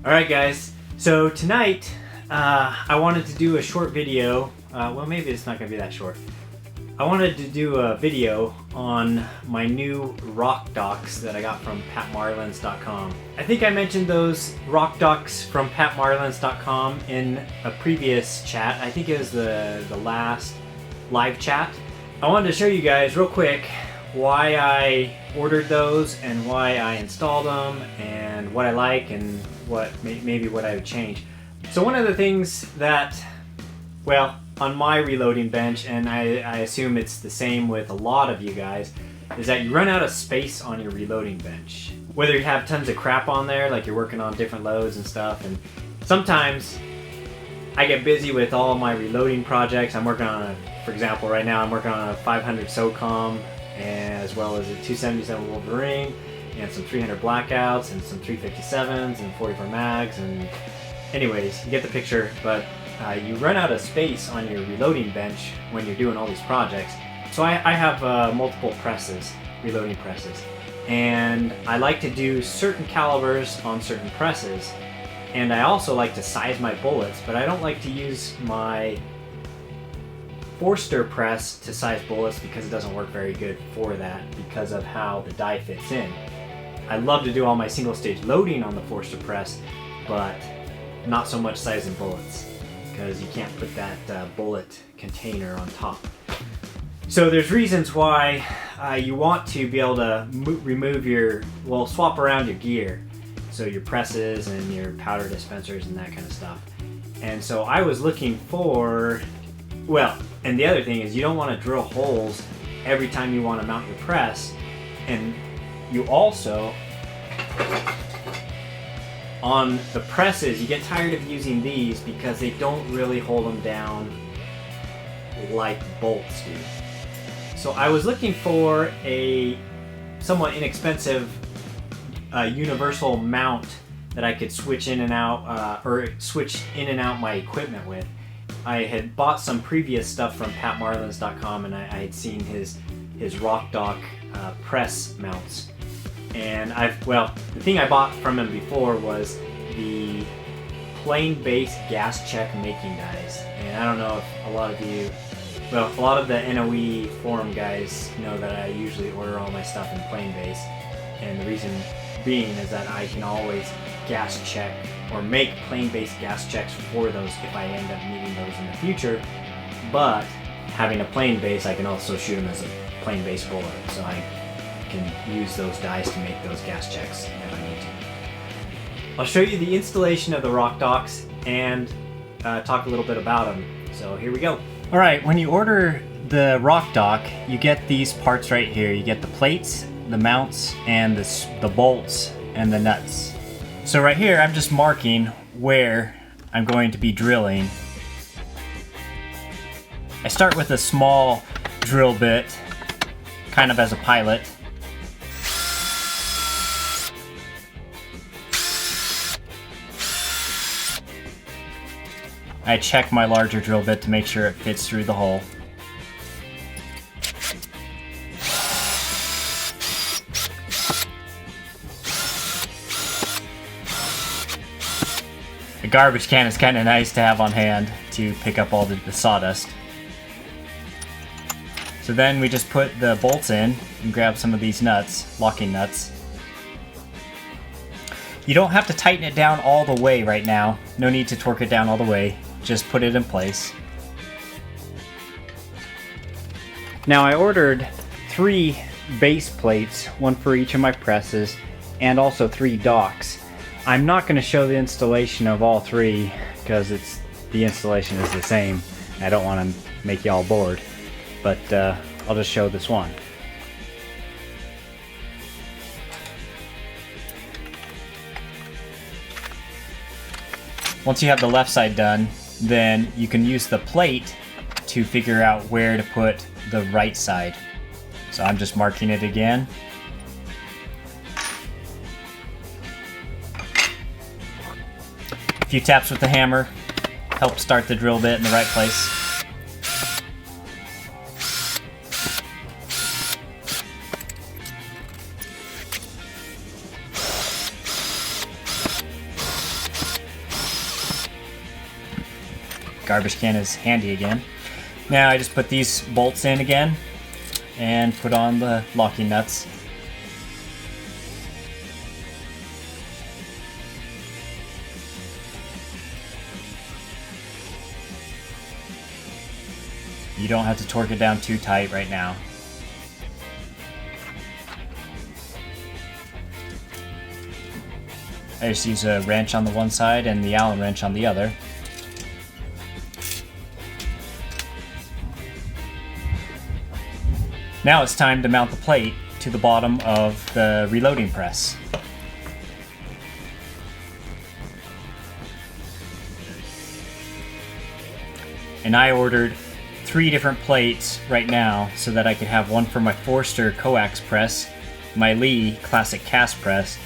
Alright guys, so tonight I wanted to do a short video, well maybe it's not going to be that short. I wanted to do a video on my new Rockdocks that I got from Patmarlins.com. I think I mentioned those Rockdocks from Patmarlins.com in a previous chat. I think it was the last live chat. I wanted to show you guys real quick why I ordered those and why I installed them and what I like and what maybe what I would change. So one of the things that, well, on my reloading bench, and I assume it's the same with a lot of you guys, is that you run out of space on your reloading bench. Whether you have tons of crap on there, like you're working on different loads and stuff, and sometimes I get busy with all my reloading projects. I'm working on for example, right now I'm working on a 500 SOCOM, as well as a 277 Wolverine, and some 300 Blackouts, and some 357s, and 44 mags, and anyways, you get the picture, but you run out of space on your reloading bench when you're doing all these projects. So I have multiple presses, reloading presses, and I like to do certain calibers on certain presses, and I also like to size my bullets, but I don't like to use my Forster press to size bullets because it doesn't work very good for that because of how the die fits in. I love to do all my single stage loading on the Forster press, but not so much sizing bullets because you can't put that bullet container on top. So there's reasons why you want to be able to remove swap around your gear. So your presses and your powder dispensers and that kind of stuff. And so I was looking for, well, and the other thing is you don't want to drill holes every time you want to mount your press. And you also, on the presses, you get tired of using these because they don't really hold them down like bolts do. So I was looking for a somewhat inexpensive universal mount that I could switch in and out, or switch in and out my equipment with. I had bought some previous stuff from Patmarlins.com, and I had seen his Rockdock press mounts. And the thing I bought from him before was the plain base gas check making dies. And I don't know if a lot of the NOE forum guys know that I usually order all my stuff in plain base. And the reason being is that I can always gas check or make plain base gas checks for those if I end up needing those in the future. But having a plain base, I can also shoot them as a plain base bullet, so I can use those dies to make those gas checks if I need to. I'll show you the installation of the Rockdocks and talk a little bit about them. So here we go. Alright, when you order the Rockdock, you get these parts right here. You get the plates, the mounts, and the bolts and the nuts. So right here, I'm just marking where I'm going to be drilling. I start with a small drill bit, kind of as a pilot. I check my larger drill bit to make sure it fits through the hole. A garbage can is kind of nice to have on hand to pick up all the sawdust. So then we just put the bolts in and grab some of these nuts, locking nuts. You don't have to tighten it down all the way right now. No need to torque it down all the way. Just put it in place. Now I ordered 3 base plates, one for each of my presses, and also 3 docks. I'm not going to show the installation of all 3 because the installation is the same. I don't want to make y'all bored, but I'll just show this one. Once you have the left side done, then you can use the plate to figure out where to put the right side. So I'm just marking it again. A few taps with the hammer help start the drill bit in the right place. garbage can is handy again. Now I just put these bolts in again and put on the locking nuts. You don't have to torque it down too tight right now. I just use a wrench on the one side and the Allen wrench on the other. Now it's time to mount the plate to the bottom of the reloading press. And I ordered 3 different plates right now so that I could have one for my Forster coax press, my Lee classic cast press,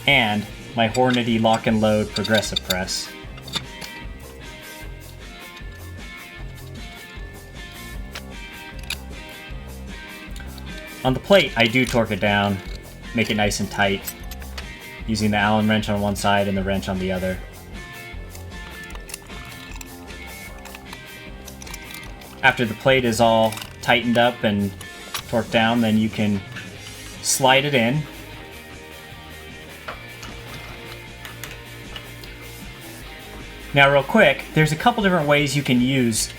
and my Hornady lock and load progressive press. On the plate, I do torque it down, make it nice and tight, using the Allen wrench on one side and the wrench on the other. After the plate is all tightened up and torqued down, then you can slide it in. Now real quick, there's a couple different ways you can use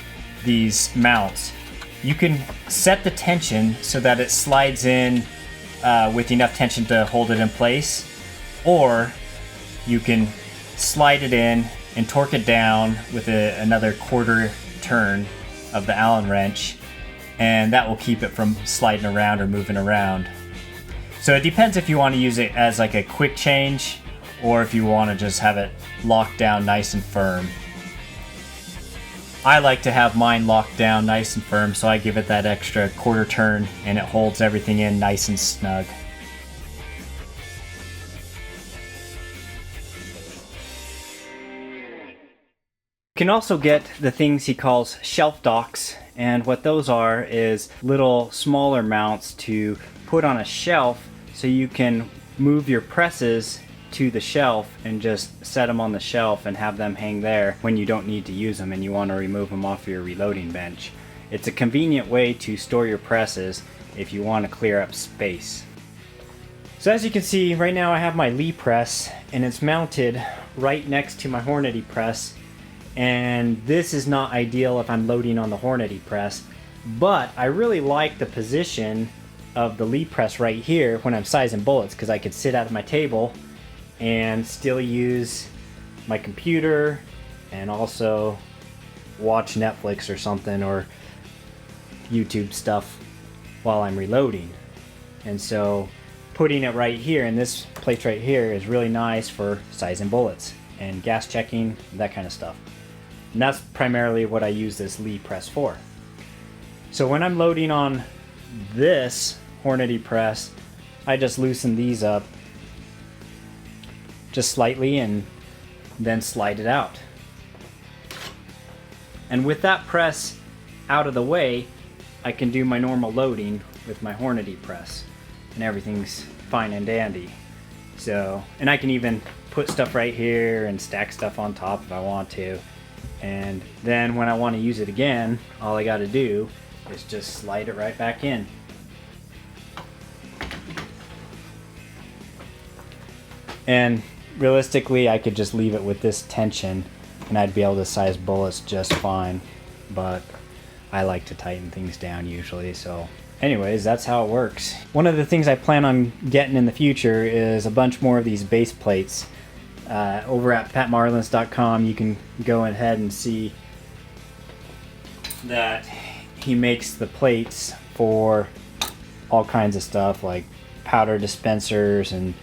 these mounts. You can set the tension so that it slides in with enough tension to hold it in place, or you can slide it in and torque it down with another quarter turn of the Allen wrench, and that will keep it from sliding around or moving around. So it depends if you want to use it as like a quick change or if you want to just have it locked down nice and firm. I like to have mine locked down nice and firm, so I give it that extra quarter turn and it holds everything in nice and snug. You can also get the things he calls shelf docks, and what those are is little smaller mounts to put on a shelf so you can move your presses to the shelf and just set them on the shelf and have them hang there when you don't need to use them and you want to remove them off your reloading bench. It's a convenient way to store your presses if you want to clear up space. So as you can see, right now I have my Lee press and it's mounted right next to my Hornady press, and this is not ideal if I'm loading on the Hornady press, but I really like the position of the Lee press right here when I'm sizing bullets, because I could sit at my table and still use my computer and also watch Netflix or something, or YouTube stuff while I'm reloading. And so putting it right here in this place right here is really nice for sizing bullets and gas checking, that kind of stuff. And that's primarily what I use this Lee press for. So when I'm loading on this Hornady press, I just loosen these up just slightly and then slide it out. And with that press out of the way, I can do my normal loading with my Hornady press and everything's fine and dandy. So, and I can even put stuff right here and stack stuff on top if I want to. And then when I want to use it again, all I got to do is just slide it right back in. And realistically, I could just leave it with this tension and I'd be able to size bullets just fine, but I like to tighten things down usually. So anyways, that's how it works. One of the things I plan on getting in the future is a bunch more of these base plates. Over at Patmarlins.com, you can go ahead and see that he makes the plates for all kinds of stuff like powder dispensers and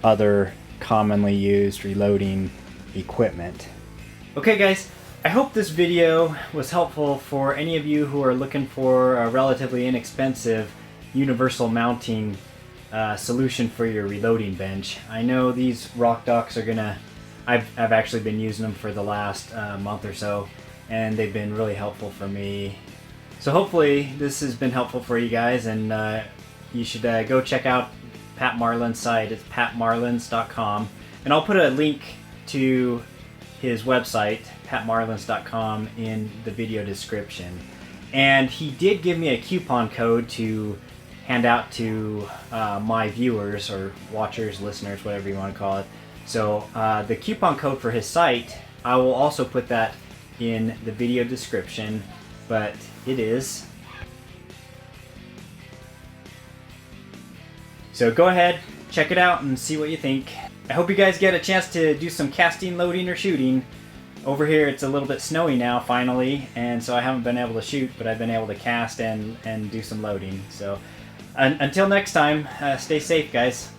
other commonly used reloading equipment. Okay guys, I hope this video was helpful for any of you who are looking for a relatively inexpensive universal mounting solution for your reloading bench. I know these Rockdocks are gonna, I've actually been using them for the last month or so, and they've been really helpful for me. So hopefully this has been helpful for you guys, and you should go check out Pat Marlin's site. It's patmarlins.com, and I'll put a link to his website patmarlins.com in the video description. And he did give me a coupon code to hand out to my viewers or watchers, listeners, whatever you want to call it. So the coupon code for his site, I will also put that in the video description, but it is. So go ahead, check it out and see what you think. I hope you guys get a chance to do some casting, loading, or shooting. Over here it's a little bit snowy now finally, and so I haven't been able to shoot, but I've been able to cast and do some loading. So until next time, stay safe, guys.